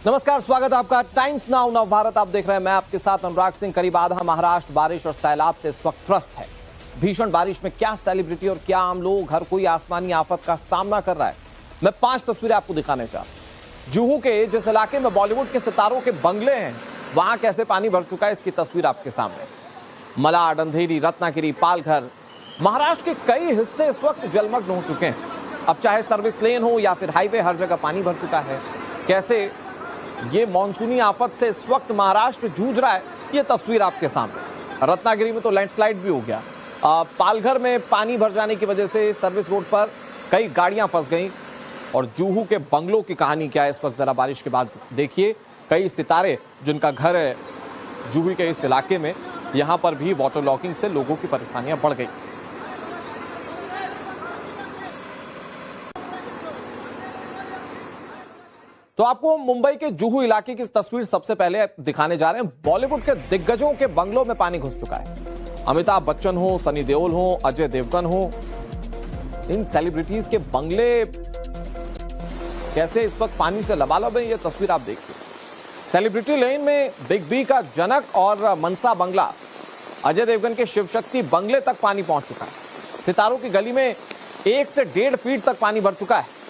नमस्कार, स्वागत है आपका टाइम्स नाउ नव भारत आप देख रहे हैं। मैं आपके साथ अनुराग सिंह। करीब आधा महाराष्ट्र बारिश और सैलाब से इस वक्त त्रस्त है। भीषण बारिश में क्या सेलिब्रिटी और क्या आम लोग, हर कोई आसमानी आफत का सामना कर रहा है। मैं 5 तस्वीरें आपको दिखाने चाहता हूं। जुहू के जिस इलाके में बॉलीवुड के सितारों के बंगले हैं, वहां कैसे पानी भर चुका है, इसकी तस्वीर आपके सामने। मलाड, अंधेरी, रत्नागिरी, पालघर, महाराष्ट्र के कई हिस्से इस वक्त जलमग्न हो चुके हैं। अब चाहे सर्विस लेन हो या फिर हाईवे, हर जगह पानी भर चुका है। कैसे ये मानसूनी आफत से इस वक्त महाराष्ट्र जूझ रहा है, ये तस्वीर आपके सामने। रत्नागिरी में तो लैंडस्लाइड भी हो गया। पालघर में पानी भर जाने की वजह से सर्विस रोड पर कई गाड़ियां फंस गईं। और जुहू के बंगलों की कहानी क्या है इस वक्त, जरा बारिश के बाद देखिए। कई सितारे जिनका घर है जुहू के इस इलाके में, यहां पर भी वाटर लॉकिंग से लोगों की परेशानियां बढ़ गई। तो आपको मुंबई के जुहू इलाके की तस्वीर सबसे पहले दिखाने जा रहे हैं। बॉलीवुड के दिग्गजों के बंगलों में पानी घुस चुका है। अमिताभ बच्चन हो, सनी देओल हो, अजय देवगन हो, इन सेलिब्रिटीज के बंगले कैसे इस वक्त पानी से लबालब है, ये तस्वीर आप देखिए। सेलिब्रिटी लेन में बिग बी का जनक और मनसा बंगला, अजय देवगन के शिव शक्ति बंगले तक पानी पहुंच चुका है। सितारों की गली में 1 से 1.5 फीट तक पानी भर चुका है।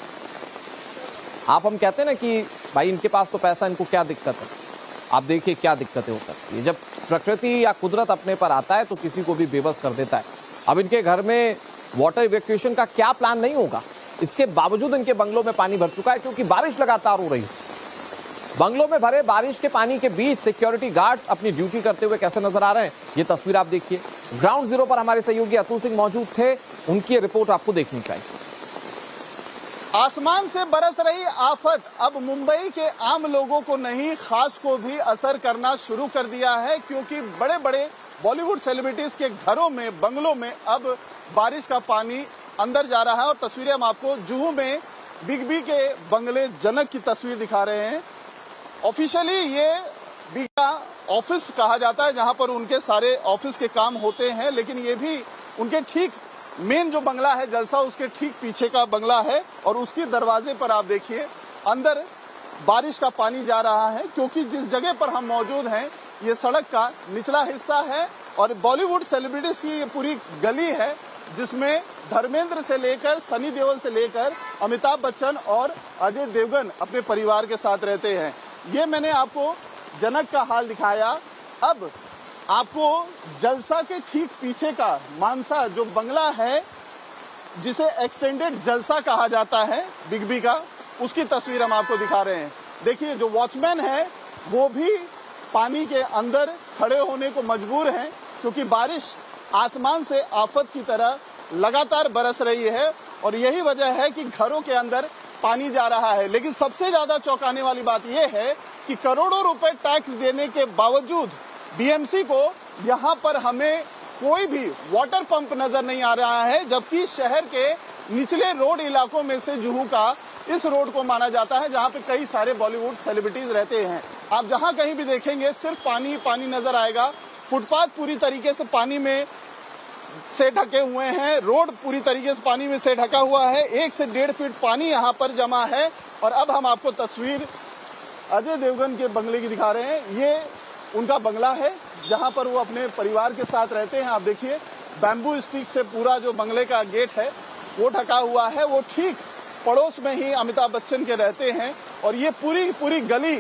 आप हम कहते हैं ना कि भाई इनके पास तो पैसा, इनको क्या दिक्कत है। आप देखिए क्या दिक्कतें हो सकती है। जब प्रकृति या कुदरत अपने पर आता है तो किसी को भी बेबस कर देता है। अब इनके घर में वाटर इवैक्यूएशन का क्या प्लान नहीं होगा, इसके बावजूद इनके बंगलों में पानी भर चुका है, क्योंकि बारिश लगातार हो रही है। बंगलों में भरे बारिश के पानी के बीच सिक्योरिटी गार्ड्स अपनी ड्यूटी करते हुए कैसे नजर आ रहे हैं, ये तस्वीर आप देखिए। ग्राउंड जीरो पर हमारे सहयोगी अतुल सिंह मौजूद थे, उनकी रिपोर्ट आपको देखनी चाहिए। आसमान से बरस रही आफत अब मुंबई के आम लोगों को नहीं, खास को भी असर करना शुरू कर दिया है, क्योंकि बड़े बड़े बॉलीवुड सेलिब्रिटीज के घरों में, बंगलों में अब बारिश का पानी अंदर जा रहा है। और तस्वीरें हम आपको जुहू में बिग बी के बंगले जनक की तस्वीर दिखा रहे हैं। ऑफिशियली ये बी का ऑफिस कहा जाता है, जहां पर उनके सारे ऑफिस के काम होते हैं, लेकिन ये भी उनके ठीक मेन जो बंगला है जलसा, उसके ठीक पीछे का बंगला है। और उसके दरवाजे पर आप देखिए अंदर बारिश का पानी जा रहा है, क्योंकि जिस जगह पर हम मौजूद हैं ये सड़क का निचला हिस्सा है और बॉलीवुड सेलिब्रिटीज की ये पूरी गली है, जिसमें धर्मेंद्र से लेकर सनी देओल से लेकर अमिताभ बच्चन और अजय देवगन अपने परिवार के साथ रहते हैं। ये मैंने आपको जनक का हाल दिखाया। अब आपको जलसा के ठीक पीछे का मानसा जो बंगला है, जिसे एक्सटेंडेड जलसा कहा जाता है बिग बी का, उसकी तस्वीर हम आपको दिखा रहे हैं। देखिए जो वॉचमैन है वो भी पानी के अंदर खड़े होने को मजबूर हैं, क्योंकि बारिश आसमान से आफत की तरह लगातार बरस रही है और यही वजह है कि घरों के अंदर पानी जा रहा है। लेकिन सबसे ज्यादा चौंकाने वाली बात यह है कि करोड़ों रुपए टैक्स देने के बावजूद बीएमसी को यहां पर हमें कोई भी वाटर पंप नजर नहीं आ रहा है, जबकि शहर के निचले रोड इलाकों में से जुहू का इस रोड को माना जाता है, जहां पे कई सारे बॉलीवुड सेलिब्रिटीज रहते हैं। आप जहां कहीं भी देखेंगे सिर्फ पानी पानी नजर आएगा। फुटपाथ पूरी तरीके से पानी में से ढके हुए हैं, रोड पूरी तरीके से पानी में से ढका हुआ है। 1 से 1.5 फीट पानी यहाँ पर जमा है। और अब हम आपको तस्वीर अजय देवगन के बंगले की दिखा रहे हैं। ये उनका बंगला है जहां पर वो अपने परिवार के साथ रहते हैं। आप देखिए बैम्बू स्टिक से पूरा जो बंगले का गेट है वो ढका हुआ है। वो ठीक पड़ोस में ही अमिताभ बच्चन के रहते हैं और ये पूरी गली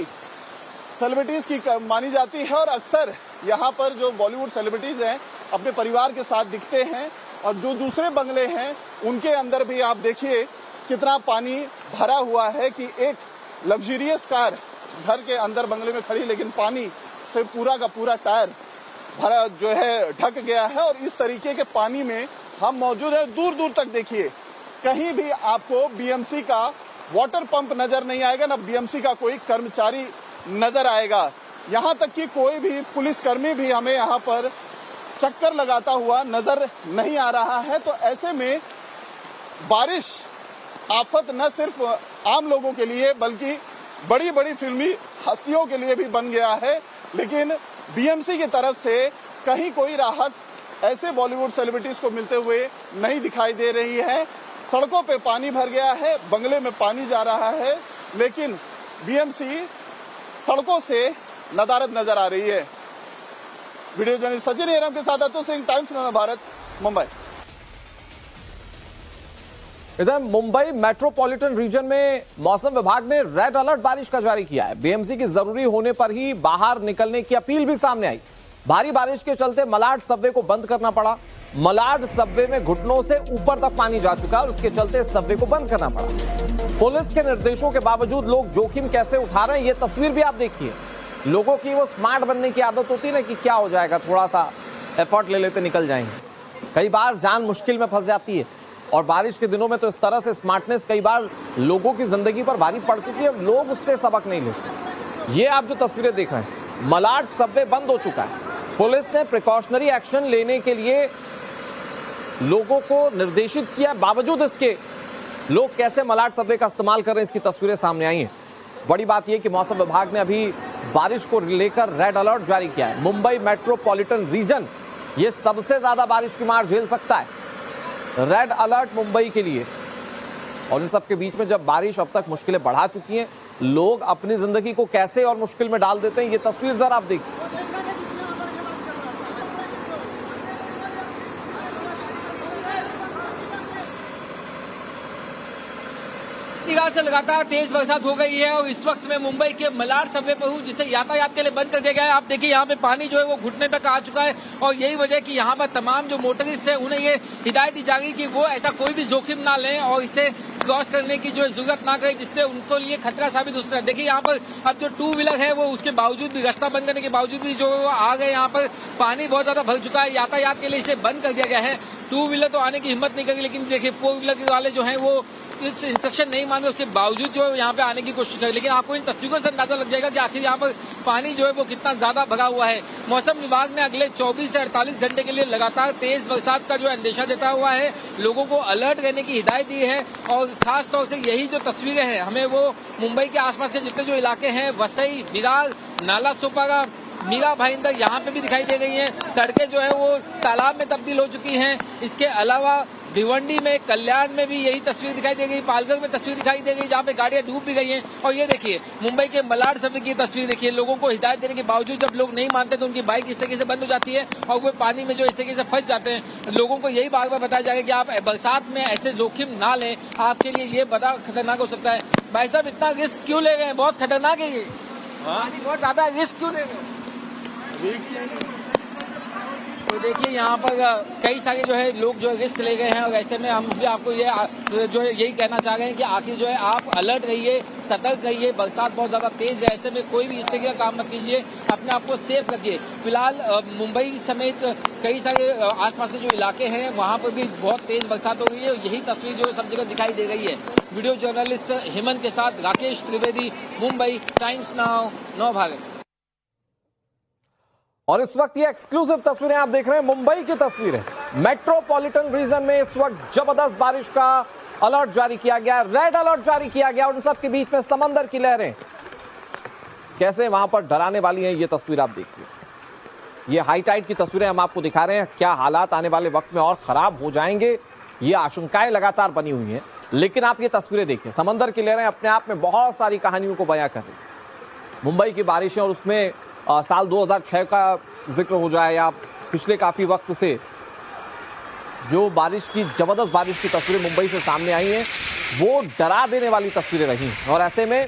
सेलिब्रिटीज की मानी जाती है। और अक्सर यहाँ पर जो बॉलीवुड सेलिब्रिटीज हैं अपने परिवार के साथ दिखते हैं। और जो दूसरे बंगले हैं उनके अंदर भी आप देखिए कितना पानी भरा हुआ है कि एक लग्जरियस कार घर के अंदर बंगले में खड़ी, लेकिन पानी से पूरा का पूरा टायर भरा जो है ढक गया है। और इस तरीके के पानी में हम मौजूद हैं। दूर दूर तक देखिए कहीं भी आपको बीएमसी का वाटर पंप नजर नहीं आएगा, ना बीएमसी का कोई कर्मचारी नजर आएगा। यहां तक कि कोई भी पुलिसकर्मी भी हमें यहां पर चक्कर लगाता हुआ नजर नहीं आ रहा है। तो ऐसे में बारिश आफत न सिर्फ आम लोगों के लिए बल्कि बड़ी बड़ी फिल्मी हस्तियों के लिए भी बन गया है। लेकिन बीएमसी की तरफ से कहीं कोई राहत ऐसे बॉलीवुड सेलिब्रिटीज को मिलते हुए नहीं दिखाई दे रही है। सड़कों पे पानी भर गया है, बंगले में पानी जा रहा है, लेकिन बीएमसी सड़कों से नदारद नजर आ रही है। वीडियो जर्नलिस्ट सचिन हेरम के साथ अतुल सिंह, टाइम्स नव भारत, मुंबई। इधर मुंबई मेट्रोपॉलिटन रीजन में मौसम विभाग ने रेड अलर्ट बारिश का जारी किया है। बीएमसी की जरूरी होने पर ही बाहर निकलने की अपील भी सामने आई। भारी बारिश के चलते मलाड सबवे को बंद करना पड़ा। मलाड सबवे में घुटनों से ऊपर तक पानी जा चुका और उसके चलते सबवे को बंद करना पड़ा। पुलिस के निर्देशों के बावजूद लोग जोखिम कैसे उठा रहे हैं, ये तस्वीर भी आप देखिए। लोगों की वो स्मार्ट बनने की आदत होती है ना कि क्या हो जाएगा, थोड़ा सा एफर्ट ले लेते निकल जाएंगे। कई बार जान मुश्किल में फंस जाती है और बारिश के दिनों में तो इस तरह से स्मार्टनेस कई बार लोगों की जिंदगी पर भारी पड़ चुकी है, लोग उससे सबक नहीं लेते। ये आप जो तस्वीरें देख रहे हैं, मलाड सबवे बंद हो चुका है। पुलिस ने प्रिकॉशनरी एक्शन लेने के लिए लोगों को निर्देशित किया, बावजूद इसके लोग कैसे मलाड सबवे का इस्तेमाल कर रहे हैं, इसकी तस्वीरें सामने आई हैं। बड़ी बात यह कि मौसम विभाग ने अभी बारिश को लेकर रेड अलर्ट जारी किया है। मुंबई मेट्रोपॉलिटन रीजन ये सबसे ज्यादा बारिश की मार झेल सकता है। रेड अलर्ट मुंबई के लिए। और इन सब के बीच में जब बारिश अब तक मुश्किलें बढ़ा चुकी हैं, लोग अपनी जिंदगी को कैसे और मुश्किल में डाल देते हैं, ये तस्वीर जरा आप देखिए। से लगातार तेज बरसात हो गई है और इस वक्त मैं मुंबई के मलाड सबवे पर हूँ, जिसे यातायात के लिए बंद कर दिया गया है। आप देखिए यहाँ पे पानी जो है वो घुटने तक आ चुका है और यही वजह कि यहाँ पर तमाम जो मोटरिस्ट है उन्हें ये हिदायत दी जा रही कि वो ऐसा कोई भी जोखिम ना लें और इसे क्रॉस करने की जो जरूरत ना करें, जिससे उनको लिए खतरा साबित हो सकता है। देखिए यहाँ पर अब जो टू व्हीलर है वो उसके बावजूद भी, रास्ता बंद करने के बावजूद भी जो वो आ गए, यहाँ पर पानी बहुत ज्यादा भर चुका है। यातायात के लिए इसे बंद कर दिया गया है। टू व्हीलर तो आने की हिम्मत नहीं करेगी, लेकिन देखिए फोर व्हीलर वाले जो है वो इंस्ट्रक्शन नहीं मान रहे, उसके बावजूद जो है यहाँ पे आने की कोशिश करें। लेकिन आपको इन तस्वीरों से अंदाजा लग जाएगा कि आखिर यहाँ पर पानी जो है वो कितना ज्यादा भरा हुआ है। मौसम विभाग ने अगले 24 से 48 घंटे के लिए लगातार तेज बरसात का जो अंदेशा देता हुआ है, लोगों को अलर्ट रहने की हिदायत दी है। और खास तौर से यही जो तस्वीरें हैं, हमें वो मुंबई के आसपास के जितने जो इलाके हैं, वसई, विरार, नाला सोपारा, मीरा भाईंदर, यहाँ पे भी दिखाई दे रही हैं। सड़कें जो है वो तालाब में तब्दील हो चुकी हैं। इसके अलावा भिवंडी में, कल्याण में भी यही तस्वीर दिखाई दे गई, पालघर में तस्वीर दिखाई दे गई जहाँ पे गाड़ियां डूब भी गई हैं। और ये देखिए मुंबई के मलाड सबवे की तस्वीर देखिए। लोगों को हिदायत देने के बावजूद जब लोग नहीं मानते तो उनकी बाइक इस तरीके से बंद हो जाती है और वो पानी में जो इस तरीके से फंस जाते हैं। लोगों को यही बार बार बताया जाएगा कि आप बरसात में ऐसे जोखिम ना लें, आपके लिए ये बड़ा खतरनाक हो सकता है। भाई साहब इतना रिस्क क्यों ले रहे हैं, बहुत खतरनाक है ये, बहुत ज्यादा रिस्क क्यों ले रहे हैं? तो देखिए यहाँ पर कई सारे जो है लोग जो है रिस्क ले गए हैं और ऐसे में हम भी आपको ये जो है यही कहना चाह रहे हैं कि आखिर जो है आप अलर्ट रहिए, सतर्क रहिए। बरसात बहुत ज्यादा तेज है, ऐसे में कोई भी इस तरीके का काम मत कीजिए, अपने आप को सेफ रखिए। फिलहाल मुंबई समेत कई सारे आसपास के जो इलाके हैं वहाँ पर भी बहुत तेज बरसात हो गई है। यही तस्वीर जो है सब जगह दिखाई दे रही है। वीडियो जर्नलिस्ट हेमंत के साथ राकेश त्रिवेदी, मुंबई, टाइम्स नाउ, नव भारत। और इस वक्त ये एक्सक्लूसिव तस्वीरें आप देख रहे हैं, मुंबई की तस्वीरें। मेट्रोपॉलिटन रीजन में इस वक्त जबरदस्त बारिश का अलर्ट जारी किया गया, रेड अलर्ट जारी किया गया और इन सब के बीच में समंदर की लहरें कैसे वहां पर डराने वाली हैं, ये तस्वीर आप देखिए। ये हाई टाइड की तस्वीरें हम आपको दिखा रहे हैं। क्या हालात आने वाले वक्त में और खराब हो जाएंगे, ये आशंकाएं लगातार बनी हुई हैं। लेकिन आप ये तस्वीरें देखिए, समंदर की लहरें अपने आप में बहुत सारी कहानियों को बयां कर रही हैं। मुंबई की बारिशें और उसमें साल 2006 का जिक्र हो जाए या पिछले काफी वक्त से जो बारिश की, जबरदस्त बारिश की तस्वीरें मुंबई से सामने आई हैं, वो डरा देने वाली तस्वीरें रही। और ऐसे में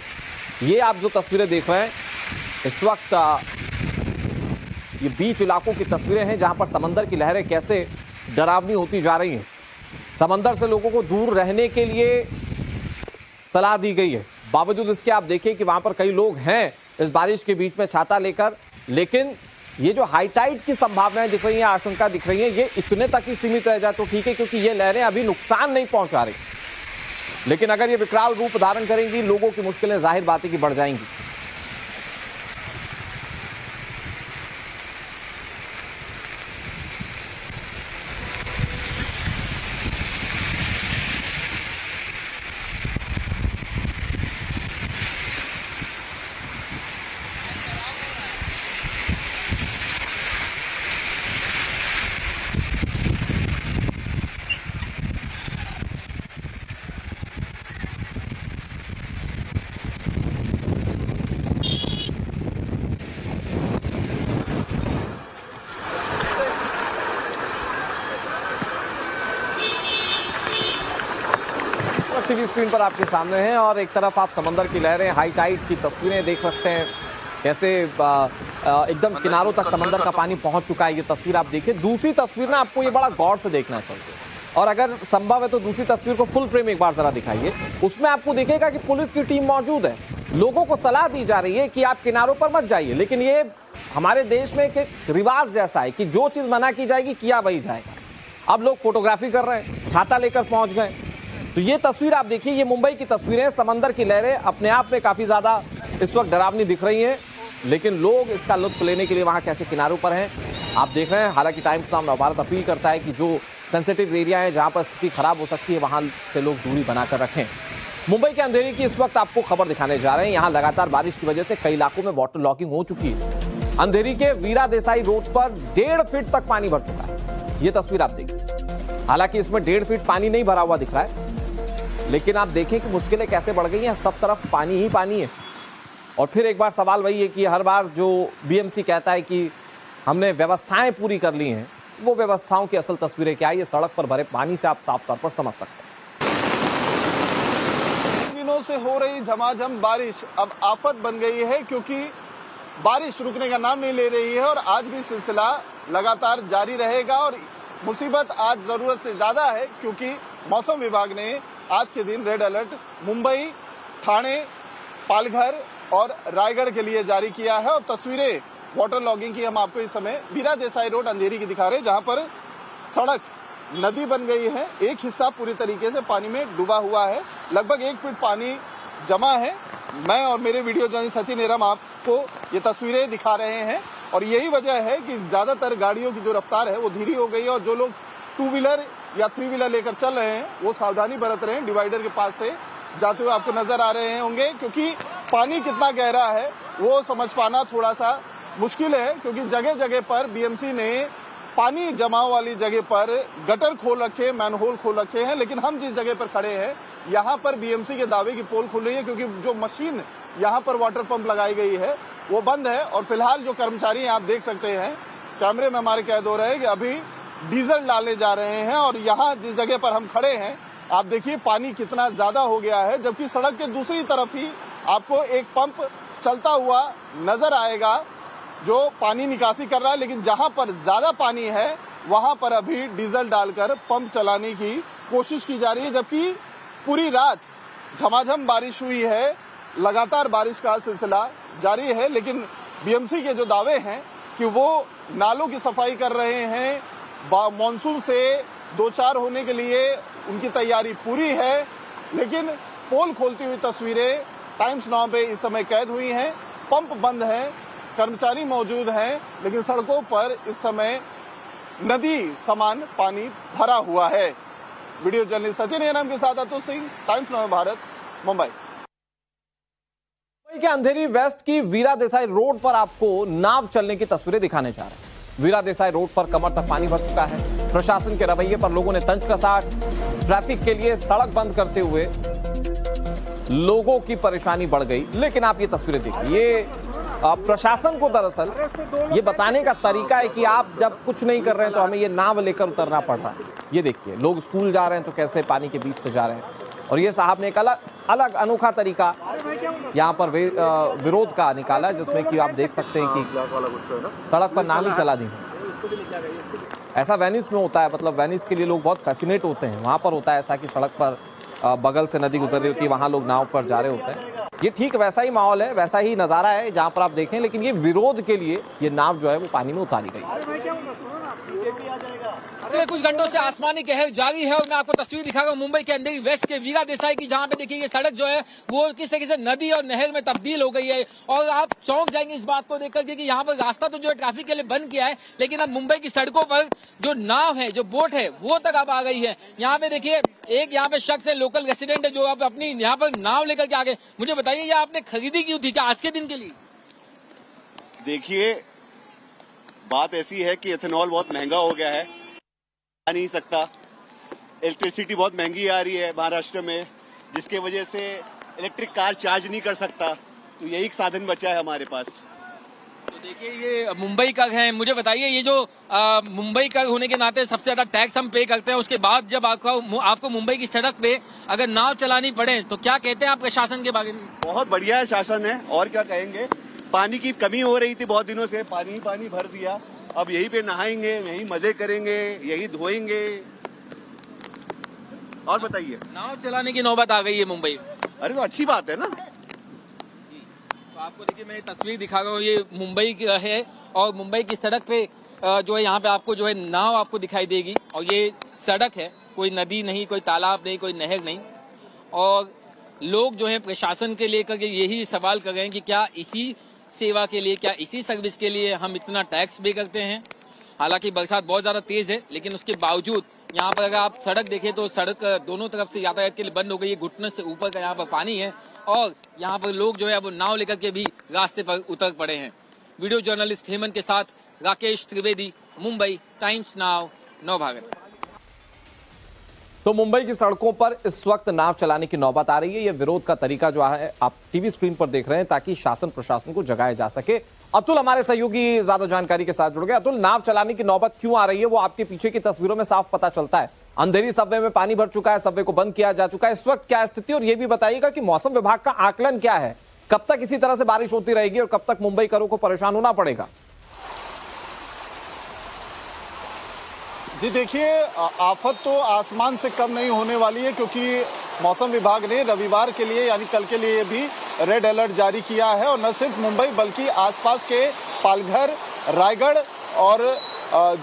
ये आप जो तस्वीरें देख रहे हैं इस वक्त, ये बीच इलाकों की तस्वीरें हैं जहां पर समंदर की लहरें कैसे डरावनी होती जा रही हैं। समंदर से लोगों को दूर रहने के लिए सलाह दी गई है, बावजूद इसके आप देखिए कि वहां पर कई लोग हैं इस बारिश के बीच में छाता लेकर। लेकिन ये जो हाई टाइड की संभावनाएं दिख रही हैं, आशंका दिख रही है, ये इतने तक ही सीमित रह जाए तो ठीक है, क्योंकि ये लहरें अभी नुकसान नहीं पहुंचा रही। लेकिन अगर ये विकराल रूप धारण करेंगी, लोगों की मुश्किलें जाहिर बात है कि बढ़ जाएंगी। भारत टीवी स्क्रीन पर आपके सामने हैं और एक तरफ आप समंदर की लहरें, हाई टाइड की तस्वीरें देख सकते हैं, कैसे एकदम किनारों तक समंदर का पानी पहुंच चुका है। ये तस्वीर आप देखिए। दूसरी तस्वीर ना आपको ये बड़ा गौर से देखना चाहिए और अगर संभव है तो दूसरी तस्वीर को फुल फ्रेम एक बार जरा दिखाइए। उसमें आपको दिखेगा कि पुलिस की टीम मौजूद है, लोगों को सलाह दी जा रही है कि आप किनारों पर मत जाइए, लेकिन ये हमारे देश में एक रिवाज जैसा है कि जो चीज मना की जाएगी किया वही जाएगा। अब लोग फोटोग्राफी कर रहे हैं, छाता लेकर पहुंच गए। तो ये तस्वीर आप देखिए, ये मुंबई की तस्वीरें, समंदर की लहरें अपने आप में काफी ज्यादा इस वक्त डरावनी दिख रही हैं, लेकिन लोग इसका लुत्फ लेने के लिए वहां कैसे किनारों पर हैं आप देख रहे हैं। हालांकि टाइम्स नाउ नवभारत अपील करता है कि जो सेंसिटिव एरिया है, जहां पर स्थिति खराब हो सकती है, वहां से लोग दूरी बनाकर रखें। मुंबई के अंधेरी की इस वक्त आपको खबर दिखाने जा रहे हैं। यहां लगातार बारिश की वजह से कई इलाकों में वाटर लॉकिंग हो चुकी है। अंधेरी के वीरा देसाई रोड पर 1.5 फीट तक पानी भर चुका है। ये तस्वीर आप देखिए। हालांकि इसमें 1.5 फीट पानी नहीं भरा हुआ दिख रहा है, लेकिन आप देखें कि मुश्किलें कैसे बढ़ गई हैं। सब तरफ पानी ही पानी है। और फिर एक बार सवाल वही है कि हर बार जो बीएमसी कहता है कि हमने व्यवस्थाएं पूरी कर ली हैं, वो व्यवस्थाओं की असल तस्वीरें क्या है, ये सड़क पर भरे पानी से आप साफ तौर पर समझ सकते हैं। दिनों से हो रही झमाझम बारिश अब आफत बन गई है, क्योंकि बारिश रुकने का नाम नहीं ले रही है और आज भी सिलसिला लगातार जारी रहेगा। और मुसीबत आज जरूरत से ज्यादा है, क्योंकि मौसम विभाग ने आज के दिन रेड अलर्ट मुंबई, ठाणे, पालघर और रायगढ़ के लिए जारी किया है। और तस्वीरें वाटर लॉगिंग की हम आपको इस समय वीरा देसाई रोड अंधेरी की दिखा रहे हैं, जहां पर सड़क नदी बन गई है। एक हिस्सा पूरी तरीके से पानी में डूबा हुआ है, लगभग 1 फीट पानी जमा है। मैं और मेरे वीडियो जर्नलिस्ट सचिन एरम आपको ये तस्वीरें दिखा रहे हैं और यही वजह है कि ज्यादातर गाड़ियों की जो रफ्तार है वो धीरी हो गई है और जो लोग 2 व्हीलर या 3 व्हीलर लेकर चल रहे हैं वो सावधानी बरत रहे हैं। डिवाइडर के पास से जाते हुए आपको नजर आ रहे होंगे, क्योंकि पानी कितना गहरा है वो समझ पाना थोड़ा सा मुश्किल है, क्योंकि जगह जगह पर बीएमसी ने पानी जमाव वाली जगह पर गटर खोल रखे, मैनहोल खोल रखे हैं। लेकिन हम जिस जगह पर खड़े हैं यहाँ पर बीएमसी के दावे की पोल खुल रही है, क्योंकि जो मशीन यहाँ पर वाटर पंप लगाई गई है वो बंद है। और फिलहाल जो कर्मचारी आप देख सकते हैं, कैमरे में हमारे कैद हो रहे हैं कि अभी डीजल डालने जा रहे हैं। और यहाँ जिस जगह पर हम खड़े हैं आप देखिए पानी कितना ज्यादा हो गया है, जबकि सड़क के दूसरी तरफ ही आपको एक पंप चलता हुआ नजर आएगा जो पानी निकासी कर रहा है। लेकिन जहां पर ज्यादा पानी है वहां पर अभी डीजल डालकर पंप चलाने की कोशिश की जा रही है, जबकि पूरी रात झमाझम बारिश हुई है, लगातार बारिश का सिलसिला जारी है। लेकिन बीएमसी के जो दावे हैं कि वो नालों की सफाई कर रहे हैं, मानसून से 2-4 होने के लिए उनकी तैयारी पूरी है, लेकिन पोल खोलती हुई तस्वीरें टाइम्स नाउ पे इस समय कैद हुई हैं। पंप बंद है, कर्मचारी मौजूद हैं, लेकिन सड़कों पर इस समय नदी समान पानी भरा हुआ है। वीडियो जर्नलिस्ट सचिन एरम के साथ अतुल सिंह, टाइम्स नाउ भारत, मुंबई। मुंबई के अंधेरी वेस्ट की वीरा देसाई रोड पर आपको नाव चलने की तस्वीरें दिखाने जा रहे हैं। वीरा देसाई रोड पर कमर तक पानी भर चुका है। प्रशासन के रवैये पर लोगों ने तंज कसा। ट्रैफिक के लिए सड़क बंद करते हुए लोगों की परेशानी बढ़ गई। लेकिन आप ये तस्वीरें देखिए, ये प्रशासन को दरअसल ये बताने का तरीका है कि आप जब कुछ नहीं कर रहे हैं तो हमें ये नाव लेकर उतरना पड़ रहा है। ये देखिए, लोग स्कूल जा रहे हैं तो कैसे पानी के बीच से जा रहे हैं। और ये साहब ने एक अलग अनोखा तरीका यहाँ पर विरोध का निकाला, जिसमें कि आप देख सकते हैं कि सड़क पर नाव ही चला दी। ऐसा वेनिस में होता है, मतलब वेनिस के लिए लोग बहुत फैसिनेट होते हैं। वहां पर होता है ऐसा कि सड़क पर बगल से नदी गुजर रही होती है, वहां लोग नाव पर जा रहे होते हैं। ये ठीक वैसा ही माहौल है, वैसा ही नजारा है जहां पर आप देखें। लेकिन ये विरोध के लिए ये नाव जो है वो पानी में उतारी गई। पिछले कुछ घंटों से आसमानी कहर जारी है और मैं आपको तस्वीर दिखा रहा हूँ मुंबई के अंधेरी वेस्ट के वीरा देसाई की, जहां पे देखिए ये सड़क जो है वो किस तरीके से नदी और नहर में तब्दील हो गई है। और आप चौंक जाएंगे इस बात को देखकर कि यहाँ पर रास्ता तो जो है ट्रैफिक के लिए बंद किया है, लेकिन अब मुंबई की सड़कों पर जो नाव है, जो बोट है, वो तक अब आ गई है। यहाँ पे देखिए एक यहाँ पे शख्स है, लोकल रेसिडेंट है, जो आप अपनी यहाँ पर नाव लेकर के आगे। मुझे बताइए ये आपने खरीदी क्यों थी, क्या आज के दिन के लिए? देखिए, बात ऐसी है कि इथेनॉल बहुत महंगा हो गया है, आ नहीं सकता। इलेक्ट्रिसिटी बहुत महंगी आ रही है महाराष्ट्र में, जिसके वजह से इलेक्ट्रिक कार चार्ज नहीं कर सकता। तो यही एक साधन बचा है हमारे पास। तो देखिए ये मुंबई का है, मुझे बताइए ये जो मुंबई का होने के नाते सबसे ज्यादा टैक्स हम पे करते हैं, उसके बाद जब आपको मुंबई की सड़क पे अगर नाव चलानी पड़े तो क्या कहते हैं आप प्रशासन के बारे में? बहुत बढ़िया है शासन है, और क्या कहेंगे। पानी की कमी हो रही थी बहुत दिनों से, पानी ही पानी भर दिया। अब यहीं पे नहाएंगे, यहीं मजे करेंगे, यहीं धोएंगे। और बताइए, नाव चलाने की नौबत आ गई है मुंबई में। अरे तो अच्छी बात है ना। तो आपको देखिए मैं तस्वीर दिखा रहा हूँ, ये मुंबई का है और मुंबई की सड़क पे जो है यहाँ पे आपको जो है नाव आपको दिखाई देगी, और ये सड़क है, कोई नदी नहीं, कोई तालाब नहीं, कोई नहर नहीं। और लोग जो है प्रशासन के लेकर के यही सवाल कर रहे हैं कि क्या इसी सेवा के लिए, क्या इसी सर्विस के लिए हम इतना टैक्स पे करते हैं। हालांकि बरसात बहुत ज्यादा तेज है, लेकिन उसके बावजूद यहाँ पर अगर आप सड़क देखें तो सड़क दोनों तरफ से यातायात के लिए बंद हो गई है। घुटने से ऊपर का यहाँ पर पानी है और यहाँ पर लोग जो है अब नाव लेकर के भी रास्ते पर उतर पड़े हैं। वीडियो जर्नलिस्ट हेमंत के साथ राकेश त्रिवेदी, मुंबई, टाइम्स नाउ, नव भारत। तो मुंबई की सड़कों पर इस वक्त नाव चलाने की नौबत आ रही है। यह विरोध का तरीका जो है आप टीवी स्क्रीन पर देख रहे हैं, ताकि शासन प्रशासन को जगाया जा सके। अतुल हमारे सहयोगी ज्यादा जानकारी के साथ जुड़ गए। अतुल, नाव चलाने की नौबत क्यों आ रही है वो आपके पीछे की तस्वीरों में साफ पता चलता है। अंधेरी सबवे में पानी भर चुका है, सबवे को बंद किया जा चुका है। इस वक्त क्या स्थिति, और यह भी बताइएगा कि मौसम विभाग का आकलन क्या है, कब तक इसी तरह से बारिश होती रहेगी और कब तक मुंबईकरों को परेशान होना पड़ेगा? जी देखिए, आफत तो आसमान से कम नहीं होने वाली है, क्योंकि मौसम विभाग ने रविवार के लिए यानी कल के लिए भी रेड अलर्ट जारी किया है। और न सिर्फ मुंबई बल्कि आसपास के पालघर, रायगढ़ और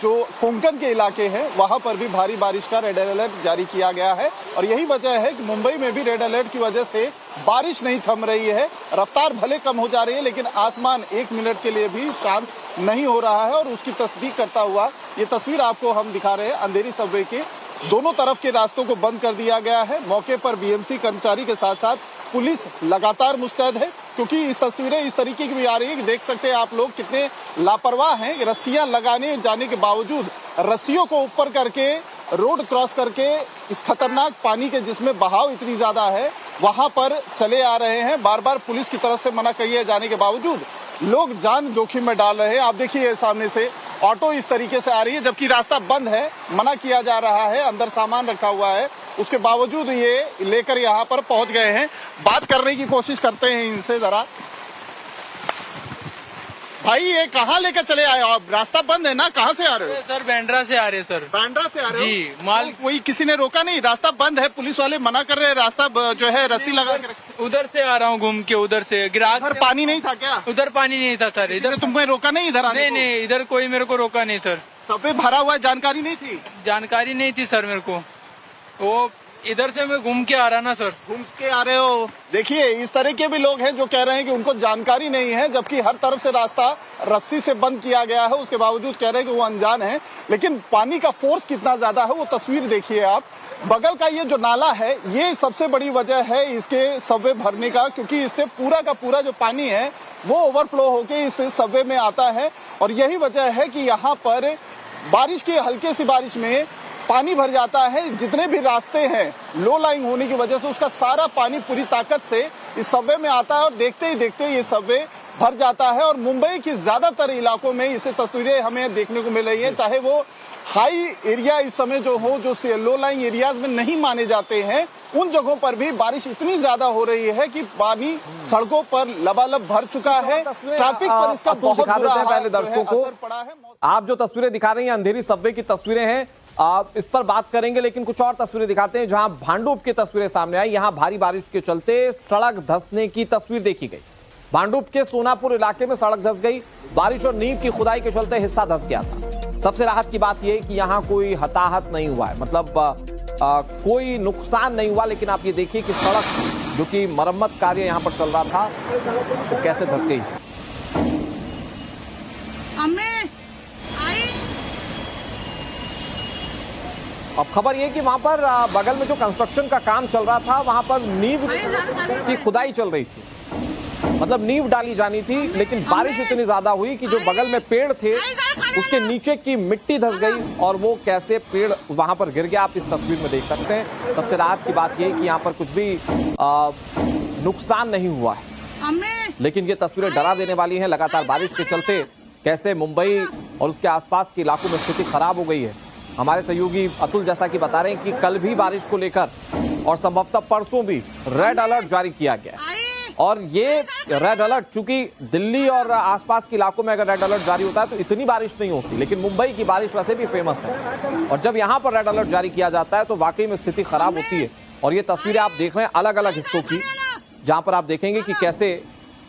जो कोंकण के इलाके हैं वहां पर भी भारी बारिश का रेड अलर्ट जारी किया गया है। और यही वजह है कि मुंबई में भी रेड अलर्ट की वजह से बारिश नहीं थम रही है। रफ्तार भले कम हो जा रही है, लेकिन आसमान एक मिनट के लिए भी शांत नहीं हो रहा है। और उसकी तस्दीक करता हुआ ये तस्वीर आपको हम दिखा रहे हैं। अंधेरी सबवे के दोनों तरफ के रास्तों को बंद कर दिया गया है। मौके पर बीएमसी कर्मचारी के साथ साथ पुलिस लगातार मुस्तैद है, क्योंकि इस तस्वीरें इस तरीके की भी आ रही है कि देख सकते हैं आप लोग कितने लापरवाह हैं। रस्सियां लगाने जाने के बावजूद रस्सियों को ऊपर करके रोड क्रॉस करके इस खतरनाक पानी के, जिसमें बहाव इतनी ज्यादा है, वहां पर चले आ रहे हैं। बार बार पुलिस की तरफ से मना किए जाने के बावजूद लोग जान जोखिम में डाल रहे हैं। आप देखिए सामने से ऑटो इस तरीके से आ रही है, जबकि रास्ता बंद है, मना किया जा रहा है, अंदर सामान रखा हुआ है, उसके बावजूद ये लेकर यहाँ पर पहुंच गए हैं। बात करने की कोशिश करते हैं इनसे जरा। भाई ये कहाँ लेकर चले आए आप? रास्ता बंद है ना, कहाँ से आ रहे हो? सर बांद्रा से आ रहे हैं सर। बांद्रा से आ रहे हो? जी, माल कोई किसी ने रोका नहीं? रास्ता बंद है, पुलिस वाले मना कर रहे हैं, रास्ता जो है रस्सी लगा के। उधर से आ रहा हूँ घूम के, उधर से ग्राहक। उधर पानी नहीं था क्या? उधर पानी नहीं था सर। इधर तुमने रोका नहीं इधर आने? नहीं, इधर कोई मेरे को रोका नहीं सर। सबवे भरा हुआ है, जानकारी नहीं थी? जानकारी नहीं थी सर मेरे को। वो इधर से मैं घूम के आ रहा ना सर। घूम के आ रहे हो? देखिए इस तरह के भी लोग हैं जो कह रहे हैं कि उनको जानकारी नहीं है, जबकि हर तरफ से रास्ता रस्सी से बंद किया गया है, उसके बावजूद कह रहे हैं कि वो अनजान है। लेकिन पानी का फोर्स कितना ज्यादा है वो तस्वीर देखिए आप। बगल का ये जो नाला है ये सबसे बड़ी वजह है इसके सबवे भरने का, क्योंकि इससे पूरा का पूरा जो पानी है वो ओवरफ्लो होके इस सबवे में आता है। और यही वजह है कि यहाँ पर बारिश की हल्की सी बारिश में पानी भर जाता है। जितने भी रास्ते हैं लो लाइंग होने की वजह से उसका सारा पानी पूरी ताकत से इस सबवे में आता है और देखते ही देखते ये सबवे भर जाता है। और मुंबई की ज्यादातर इलाकों में इसे तस्वीरें हमें देखने को मिल रही है, चाहे वो हाई एरिया इस समय जो हो, जो लो लाइंग एरियाज में नहीं माने जाते हैं, उन जगहों पर भी बारिश इतनी ज्यादा हो रही है कि पानी सड़कों पर लबालब भर चुका है। ट्रैफिक पर इसका बहुत बुरा पहले दर्शकों को असर पड़ा है। आप जो तस्वीरें दिखा रही हैं अंधेरी सबवे की तस्वीरें हैं, आप इस पर बात करेंगे, लेकिन कुछ और तस्वीरें दिखाते हैं जहां भांडुप की तस्वीरें सामने आई। यहां भारी बारिश के चलते सड़क धंसने की तस्वीर देखी गई। भांडुप के सोनापुर इलाके में सड़क धंस गई। बारिश और नींव की खुदाई के चलते हिस्सा धंस गया था। सबसे राहत की बात यह कि यहां कोई हताहत नहीं हुआ है, मतलब कोई नुकसान नहीं हुआ। लेकिन आप ये देखिए कि सड़क जो कि मरम्मत कार्य यहां पर चल रहा था तो कैसे धंस गई। अब खबर यह कि वहां पर बगल में जो कंस्ट्रक्शन का काम चल रहा था वहां पर नींव की खुदाई चल रही थी, मतलब नींव डाली जानी थी। लेकिन बारिश इतनी ज्यादा हुई कि जो बगल में पेड़ थे उसके नीचे की मिट्टी धंस गई और वो कैसे पेड़ वहां पर गिर गया आप इस तस्वीर में देख सकते हैं। सबसे राहत की बात यह कि यहाँ पर कुछ भी नुकसान नहीं हुआ है। लेकिन ये तस्वीरें डरा देने वाली हैं। लगातार बारिश के चलते कैसे मुंबई और उसके आसपास के इलाकों में स्थिति खराब हो गई है। हमारे सहयोगी अतुल जैसा कि बता रहे हैं कि कल भी बारिश को लेकर और संभवतः परसों भी रेड अलर्ट जारी किया गया है। और ये रेड अलर्ट, चूंकि दिल्ली और आसपास के इलाकों में अगर रेड अलर्ट जारी होता है तो इतनी बारिश नहीं होती, लेकिन मुंबई की बारिश वैसे भी फेमस है। और जब यहां पर रेड अलर्ट जारी किया जाता है तो वाकई में स्थिति खराब होती है। और ये तस्वीरें आप देख रहे हैं अलग अलग हिस्सों की, जहां पर आप देखेंगे कि कैसे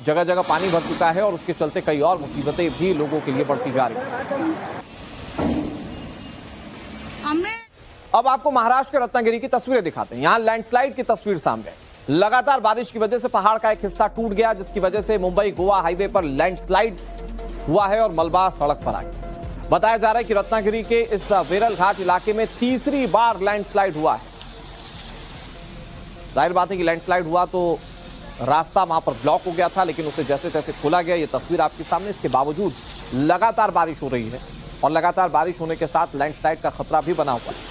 जगह जगह पानी भर चुका है और उसके चलते कई और मुसीबतें भी लोगों के लिए बढ़ती जा रही हैं। अब आपको महाराष्ट्र के रत्नागिरी की तस्वीरें दिखाते हैं। यहां लैंडस्लाइड की तस्वीर सामने है। लगातार बारिश की वजह से पहाड़ का एक हिस्सा टूट गया, जिसकी वजह से मुंबई गोवा हाईवे पर लैंडस्लाइड हुआ है और मलबा सड़क पर आ गया। बताया जा रहा है कि रत्नागिरी के इस वेरल घाट इलाके में तीसरी बार लैंडस्लाइड हुआ है। जाहिर बात है कि लैंडस्लाइड हुआ तो रास्ता वहां पर ब्लॉक हो गया था, लेकिन उसे जैसे तैसे खोला गया। ये तस्वीर आपके सामने। इसके बावजूद लगातार बारिश हो रही है और लगातार बारिश होने के साथ लैंडस्लाइड का खतरा भी बना हुआ है।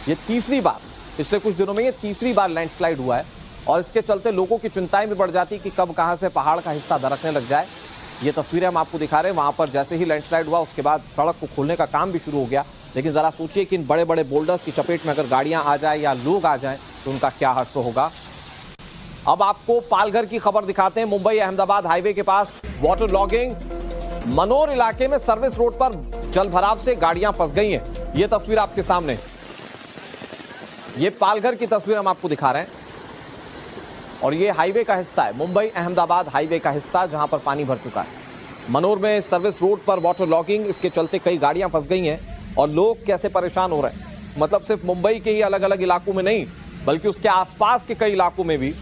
ये तीसरी बार, पिछले कुछ दिनों में ये तीसरी बार लैंडस्लाइड हुआ है और इसके चलते लोगों की चिंताएं भी बढ़ जाती कि कब कहां से पहाड़ का हिस्सा दरकने लग जाए। ये तस्वीरें हम आपको दिखा रहे हैं। वहां पर जैसे ही लैंडस्लाइड हुआ उसके बाद सड़क को खोलने का काम भी शुरू हो गया, लेकिन जरा सोचिए कि इन बड़े बड़े बोल्डर्स की चपेट में अगर गाड़ियां आ जाए या लोग आ जाए तो उनका क्या हश्र होगा। अब आपको पालघर की खबर दिखाते हैं। मुंबई अहमदाबाद हाईवे के पास वाटर लॉगिंग, मनोर इलाके में सर्विस रोड पर जल भराव से गाड़ियां फंस गई हैं। ये तस्वीर आपके सामने, ये पालघर की तस्वीर हम आपको दिखा रहे हैं और ये हाईवे का हिस्सा है, मुंबई अहमदाबाद हाईवे का हिस्सा, जहां पर पानी भर चुका है। मनोर में सर्विस रोड पर वाटर लॉगिंग, इसके चलते कई गाड़ियां फंस गई हैं और लोग कैसे परेशान हो रहे हैं। मतलब सिर्फ मुंबई के ही अलग अलग इलाकों में नहीं, बल्कि उसके आसपास के कई इलाकों में भी,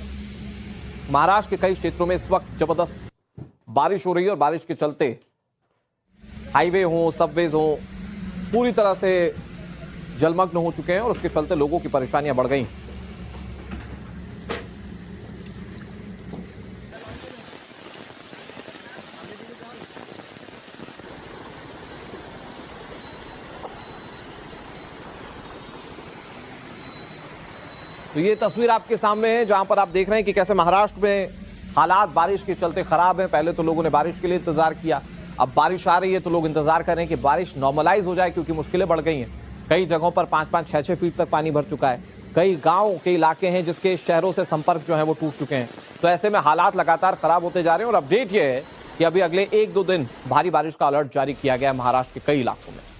महाराष्ट्र के कई क्षेत्रों में इस वक्त जबरदस्त बारिश हो रही है। और बारिश के चलते हाईवे हो, सबवेज हो, पूरी तरह से जलमग्न हो चुके हैं और उसके चलते लोगों की परेशानियां बढ़ गई। तो ये तस्वीर आपके सामने है, जहां पर आप देख रहे हैं कि कैसे महाराष्ट्र में हालात बारिश के चलते खराब हैं। पहले तो लोगों ने बारिश के लिए इंतजार किया, अब बारिश आ रही है तो लोग इंतजार कर रहे हैं कि बारिश नॉर्मलाइज हो जाए, क्योंकि मुश्किलें बढ़ गई हैं। कई जगहों पर 5-5, 6-6 फीट तक पानी भर चुका है। कई गांव के इलाके हैं जिसके शहरों से संपर्क जो है वो टूट चुके हैं। तो ऐसे में हालात लगातार खराब होते जा रहे हैं और अपडेट ये है कि अभी अगले 1-2 दिन भारी बारिश का अलर्ट जारी किया गया है महाराष्ट्र के कई इलाकों में।